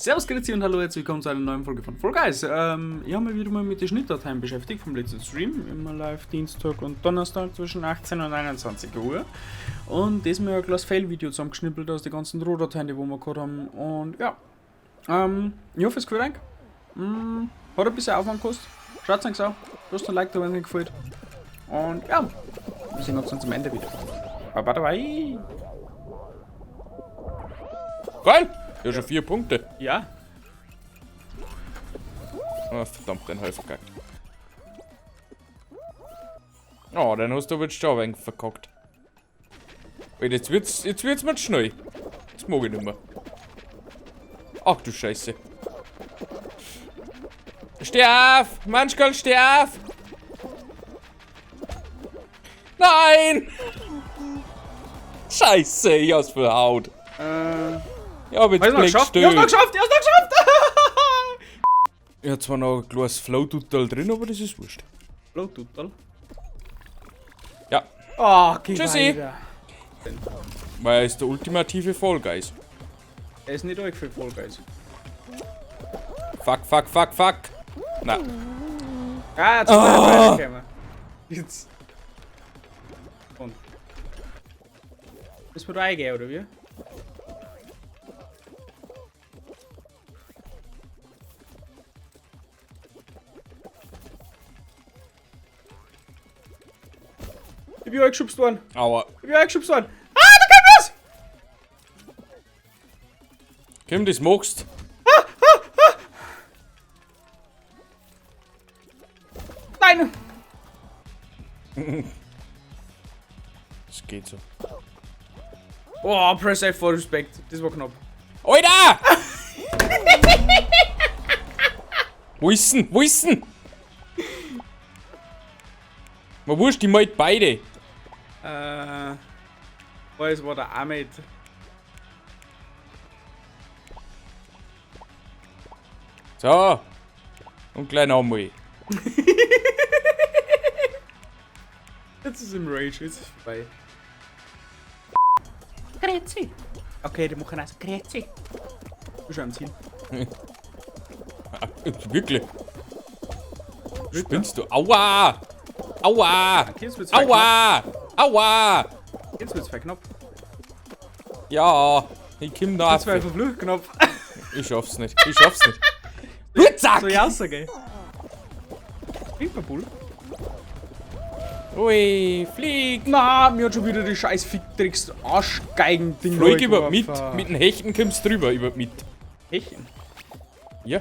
Servus, grüezi und hallo, herzlich willkommen zu einer neuen Folge von Fall Guys. Ich habe mich wieder mal mit den Schnittdateien beschäftigt vom letzten Stream. Immer live Dienstag und Donnerstag zwischen 18 und 21 Uhr. Und das mir ein kleines Fail-Video zusammengeschnippelt aus den ganzen Rohdateien, die wir gehabt haben. Und ja, ich hoffe, es gefällt euch. Hat ein bisschen Aufwand gekostet. Schaut es euch an. Lasst ein Like da, wenn es euch gefällt. Und ja, wir sehen uns dann zum Ende wieder. Bye bye. Geil! Ja, schon 4 Punkte. Ja. Oh, verdammt, den Hals verkackt. Oh, dann hast du aber jetzt schon ein wenig verkackt. Und jetzt wird's mal schnell. Das mag ich nicht mehr. Ach du Scheiße. Steh auf! Manchmal steh auf! Nein! Scheiße, ich hab's verhaut. Ja, aber jetzt Ich hab's noch geschafft! Ich hab zwar noch ein kleines Flow-Tutorial drin, aber das ist wurscht. Flow-Tutorial? Ja. Oh, geh Tschüssi. weiter. Weil er ist der ultimative Fall Guys. Er ist nicht euch für Fall Guys. Fuck. Na. Ah, jetzt ist er weitergekommen. Jetzt. Und. Müssen wir da reingehen, oder wie? Ich bin euch geschubst worden. Aua. Ich bin euch geschubst worden. Ah, da kommt was! Kim, das magst. Nein! Das geht so. Oh, press F for Respect. Das war knapp. Alter! Wo ist denn? Man wurscht, die malt beide. Es war der Ahmed. So. Und gleich nochmal. Jetzt ist im Rage, jetzt ist es vorbei. Grüezi. Okay, die machen also Grüezi. Du schon am Ziel. Wirklich? Spinnst du? Aua! Okay, jetzt wird's voll knapp. Aua! Jetzt wird's voll knapp. Ja, ich komm da. Jetzt war verflucht knapp. Ich schaff's nicht. Zack! So ja, gell? Fingerbull. Ui, flieg! Na, mir hat schon wieder die scheiß Ficktricks Arschgeigen-Ding. Flieg über mit. Mit dem Hechten kommst du drüber, über mit. Hechten? Ja.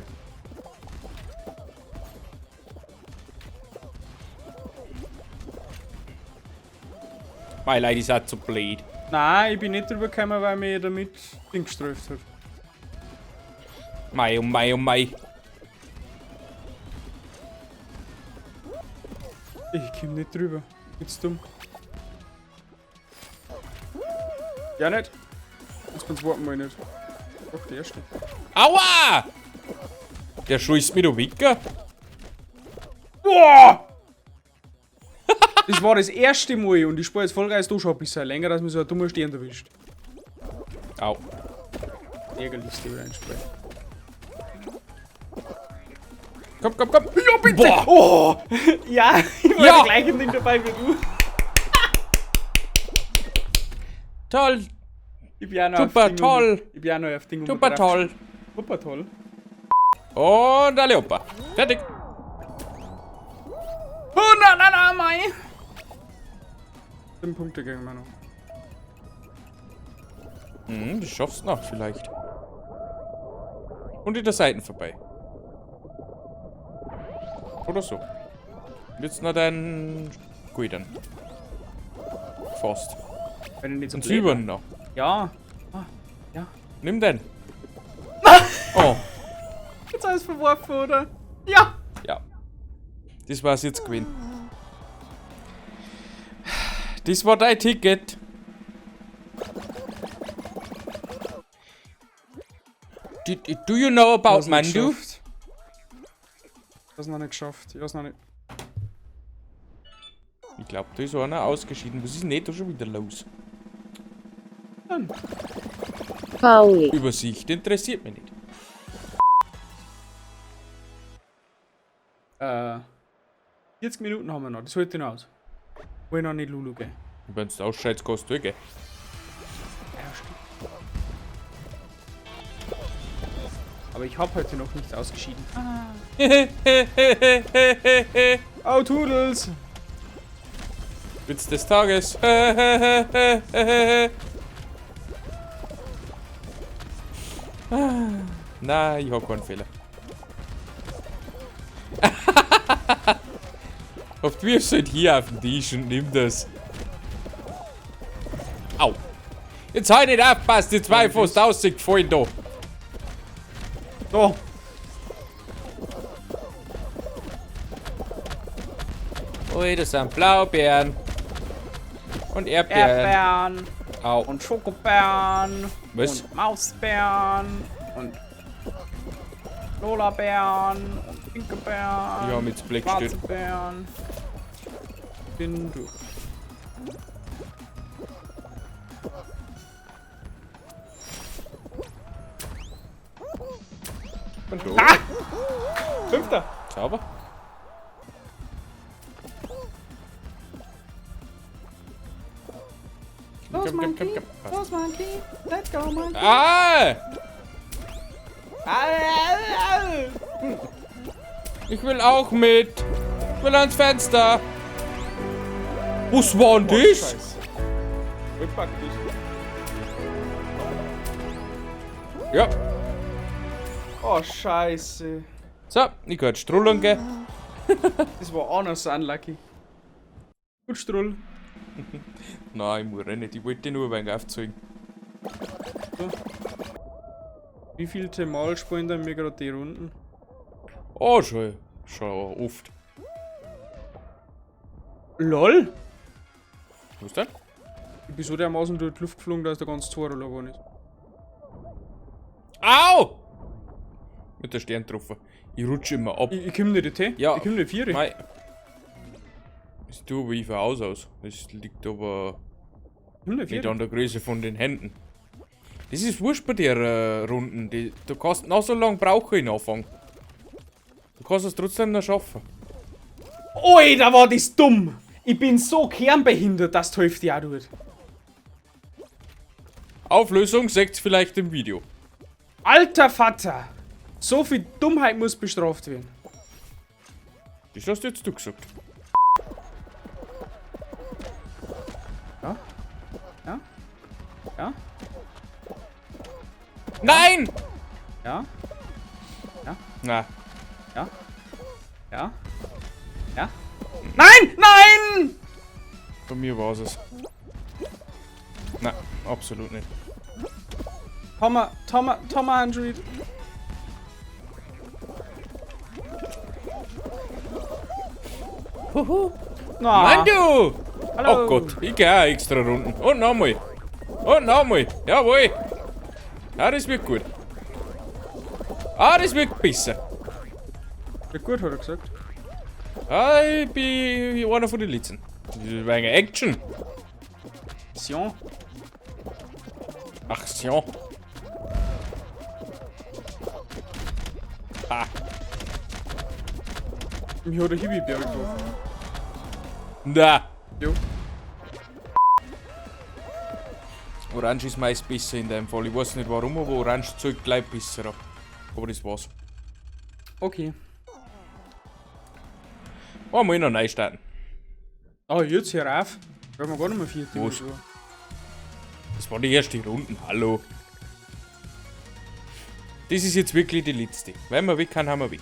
Mein Leid ist auch zu blöd. Nein, ich bin nicht drüber gekommen, weil mir damit Ding gestrafft hat. Mei, oh mei. Ich komm nicht drüber. Jetzt dumm. Ja, nicht. Jetzt beim zweiten Mal nicht. Doch, der erste. Aua! Der scheißt mir da weg. Boah! Das war das erste Mal und ich spiele jetzt Vollgeist da schon ein bisschen länger, dass mir so ein dummer Stern erwischt. Au. Ärgerlich, die wieder einspielen. Komm. Ja, bitte! Boah. Oh! Ja, ich war Ja. ja. gleichen Ding dabei wie du. Toll. Ich bin ja noch Super auf Ding toll. Ich bin ja noch auf Ding Super toll. Super toll. Und alle Opa. Fertig. Oh, na, mei! 7 Punkte gegen Manu. Du schaffst noch vielleicht. Und in der Seiten vorbei. Oder so. Jetzt noch dein Guiden. Fast. Wenn ich nicht Und zum Leben. Silbern noch. Ja. Ah, ja. Nimm den. Oh. Jetzt alles verworfen, oder? Ja! Ja. Das war's jetzt gewesen. Das war dein Ticket. Do you know about Mandu? Ich hab's noch nicht geschafft. Ich hab's noch nicht. Ich glaube, da ist einer ausgeschieden. Was ist denn da schon wieder los? Dann. Pauli. Übersicht interessiert mich nicht. 40 Minuten haben wir noch, das hält noch aus. Will noch nicht Lulu gehen. Wenn du ausscheidest, kannst du gehen. Ja, stimmt. Aber ich habe heute noch nicht ausgeschieden. Oh, Toodles! Witz des Tages. Nein, ich hab keinen Fehler. Oft wirfst du halt hier auf den Tisch und nimm das. Au. Jetzt halt nicht aufpasst, die zwei fast ausgefallen da. So. Ui, das sind Blaubeeren. Und Erdbeeren. Erdbeeren Au. und Schokobeeren Was? und Mausbeeren und Lolabeeren und pinke Beeren. Ja, mit Blick schwarze steht. Beeren. Bin durch. Und du? Ah! Fünfter. Sauber. Los, komm, Monkey. komm. Passt. Los, Monkey. Let's go, Monkey. Ah! Ich will auch mit. Ich will ans Fenster. Was war denn das? Ja. Oh, Scheiße. So, ich kann jetzt Strullen gehen. Das war anders unlucky. Gut, Strull. Nein, ich muss nicht. Ich wollte nur ein wenig aufzeigen. So. Wie viele Mal spielen dann wir gerade die Runden? Oh, schon oft. LOL! Was denn? Ich bin so dermaßen durch die Luft geflogen, dass der ganze Tor geworden ist. Au! Mit der Stern getroffen. Ich rutsche immer ab. Ich komm nicht hin. Ja. Ich komm nicht vier. Nein. Das tut aber ich von Haus aus. Das liegt aber Ich komm nicht nicht vier. an der Größe von den Händen. Das ist wurscht bei der Runden. Du kannst noch so lange brauchen in Anfang. Du kannst es trotzdem noch schaffen. Oi, da war das dumm! Ich bin so kernbehindert, dass die Hälfte auch tut. Auflösung seht ihr vielleicht im Video. Alter Vater! So viel Dummheit muss bestraft werden. Das hast jetzt du gesagt. Ja? Ja? Ja? Nein! Ja? Na, Ja? Ja? Ja? Nein! Nein! bei mir war es. Na, absolut nicht. Thomas Android. Na. Mann, du! Hallo. Oh Gott, ich gehe auch extra Runden. Und nochmal. Und nochmal. Jawohl. Ja, das wird gut. Ah, das wird besser. Ja, gut, hat er gesagt. Ah, ich bin einer von den Litzen. Das ist wegen Action. Sion. Action. Ah, Mich hat der Hibi-Bär getroffen. na. Jo. Orange ist meist besser in dem Fall. Ich weiß nicht warum, aber Orange zeigt gleich besser ab. Aber das war's. Okay. Oh, muss ich noch neu starten. Ah, jetzt hör auf. Wir haben gar nicht mehr 4 Was? Das war die erste Runde. Hallo. Das ist jetzt wirklich die letzte. Wenn wir weg kann, haben wir weg.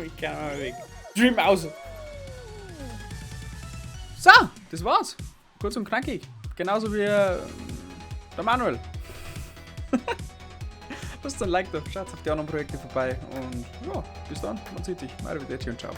Ich kann mal weg. Dream aus. So, das war's. Kurz und knackig. Genauso wie der Manuel. Lasst ein Like da. Schaut auf die anderen Projekte vorbei. Und ja, bis dann. Man sieht sich. Arrivederci und ciao.